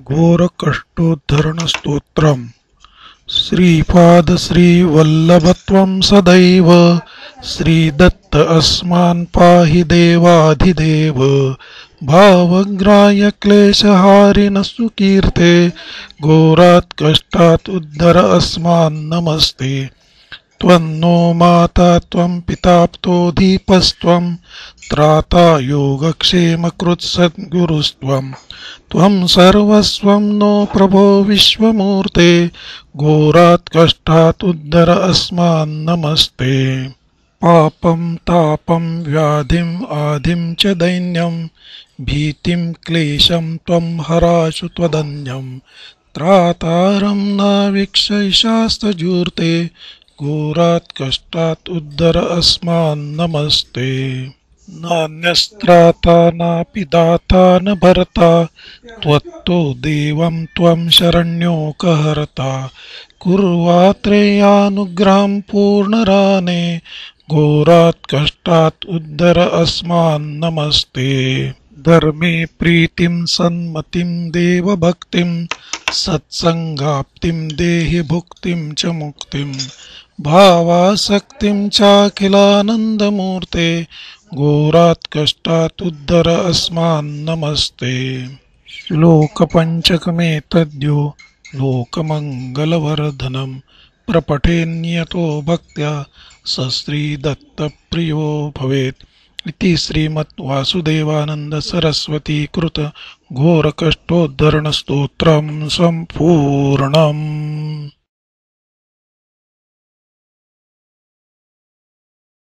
घोरकष्टोद्धरणस्तोत्रम्। श्रीपादश्रीवल्लभत्वं सदैव श्रीदत्त अस्मान् पाहि देवाधिदेव। भावग्राह्य क्लेशहारिण सुकीर्ते घोरात् कष्टात् उद्धर अस्मान् नमस्ते। त्वन्नो माता त्वं पिताप्तोऽधिपस्त्वं त्राता योगक्षेमकृत् सद्गुरुस्त्वं। त्वं सर्वस्वं नो प्रभो विश्वमूर्ते घोरात् कष्टात् उद्धर अस्मान् नमस्ते। पापं तापं व्याधिं आधिं च दैन्यं भीतिं क्लेशं त्वं हराशु त्वदन्यं। त्रातारं नावीक्षैशास्तजूर्ते घोरात् कष्टात् उद्धर अस्मान् नमस्ते। नान्यस्त्राता नापि दाता न भर्ता त्वत्तो देवं त्वं शरण्योकहर्ता। कुर्वात्रेयानुग्रहं पूर्णराने घोरात् कष्टात् उद्धर अस्मान् नमस्ते। धर्मे प्रीतिं सन्मतिं देवभक्तिं सत्संगाप्तिं देहि भुक्तिं च मुक्तिं। भावासक्तिं चाखिलानन्दमूर्ते घोरात् कष्टात् उद्धर अस्मान् नमस्ते। श्लोकपञ्चकमेतद्यो लोकमङ्गलवर्धनं प्रपठेन्यतो भक्त्या स श्रीदत्तप्रियो भवेत् इति श्रीमद्वासुदेवानन्द सरस्वती कृत घोरकष्टोद्धरणस्तोत्रं सम्पूर्णम्।